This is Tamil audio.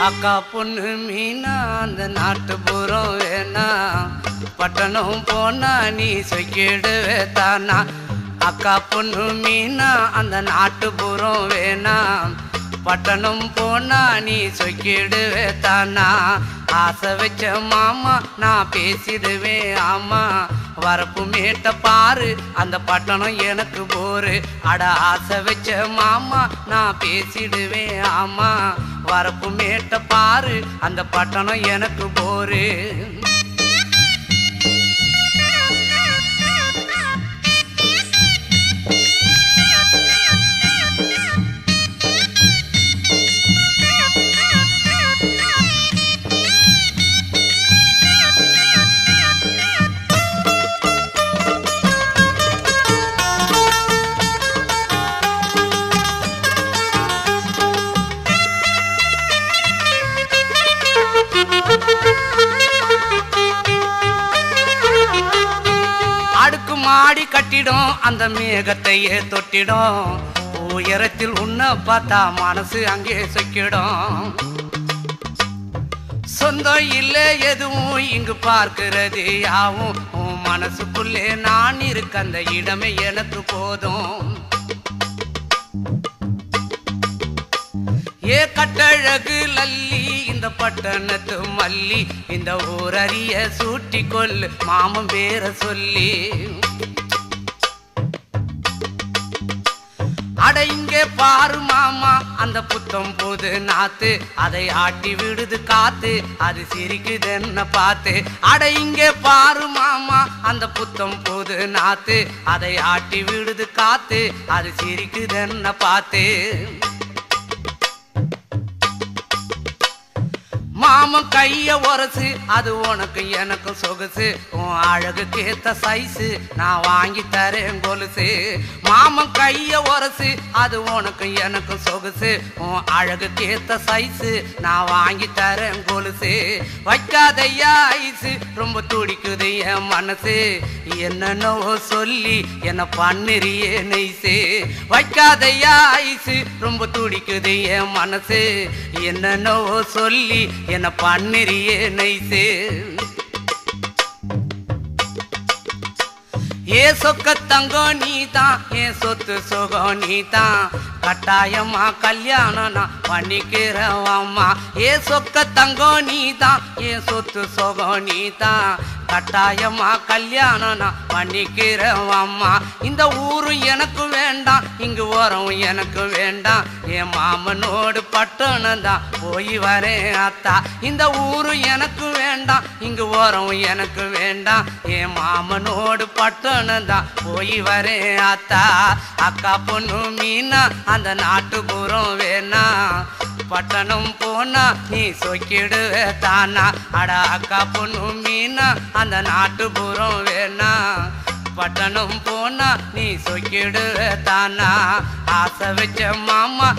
அக்கா பொண்ணு மீனா அந்த நாட்டுப்புறம் வேணா பட்டணம் போனா நீ சொக்கிடுவே தானா. அக்கா பொண்ணு மீனா அந்த நாட்டுப்புறம் வேணா பட்டணம் போனா நீ சொக்கிடுவே தானா. ஆசை வச்ச மாமா நான் பேசிடுவேன் ஆமா. வரப்பு மேட்ட பாரு அந்த பட்டணம் எனக்கு போரு. அட ஆசை வச்ச மாமா நான் பேசிடுவேன் ஆமா. வரப்பு மேட்ட பாரு அந்த பட்டணம் எனக்கு போரு. அடுக்கு மாடி கட்டிடும் அந்த மேகத்தையே தொட்டிடும். உயரத்தில் உன்னை பார்த்தா மனசு அங்கே சொக்கிடும். சொந்தம் இல்லை எதுவும் இங்கு பார்க்கிறது யாவும் உன் மனசுக்குள்ளே நான் இருக்க அந்த இடமே எனக்கு போதும். ஏ கட்டழகு லல்லி இந்த பட்டணத்து மல்லி இந்த ஊரறிய சூட்டி கொல்லு மாமன் பேர சொல்லி. அட இங்கே பாரு மாமா அந்த புத்தம் போது நாத்து அதை ஆட்டி விடுது காத்து அது சிரிக்குது என்ன பார்த்து. அட இங்கே பாரு மாமா அந்த புத்தம் போது நாத்து அதை ஆட்டி விடுது காத்து அது சிரிக்குது என்ன பார்த்து. மாமன் கைய உரசு அது உனக்கு எனக்கு சொகுசு உன் அழகுக்கு ஏத்த சைஸு நான் வாங்கி தரேன் கொலுசு. மாமன் கைய உரசு அது உனக்கு எனக்கு சொகுசு உன் அழகுக்கு ஏத்த சைஸு நான் வாங்கி தரேன் கொலுசு. வைக்காதையா ஐசு ரொம்ப துடிக்குது என் மனசு என்னன்னோ சொல்லி என்ன பண்ணுறியே நெய்சு. வைக்காதையா ஐசு ரொம்ப துடிக்குது என் மனசு என்னன்னோ சொல்லி என்ன பண்ணுறியே நைசு. ஏ சொக்க தங்கம் நீதான் என் சொத்து சுகம் நீதான் கட்டாயமா கல்யாணம் நான் பண்ணிக்கிறேன் அம்மா. ஏ சொக்க தங்கம் நீதான் என் சொத்து சுகம் நீதான் கட்டாயமா கல்யாணம் நான் பண்ணிக்கிறேன் அம்மா. இந்த ஊரும் எனக்கு வேண்டாம் இங்கு வரும் எனக்கு வேண்டாம் என் மாமனோடு பட்டணம் தான் போய் வரேன் அத்தா. இந்த ஊரும் எனக்கு வேண்டாம் இங்கு வரும் எனக்கு வேண்டாம் என் மாமனோடு பட்டணம் தான் போய் வரேன் அத்தா. அக்கா பொண்ணு மீனா அந்த நாட்டுப்புறம் வேணா பட்டணம் போனா நீ சொக்கிடுவே தானா. அட அக்கா பொண்ணு மீனா அந்த நாட்டுப்புறம் வேணா பட்டணம் போனா நீ சொக்கிடுவே தானா. ஆசை வச்ச மாமா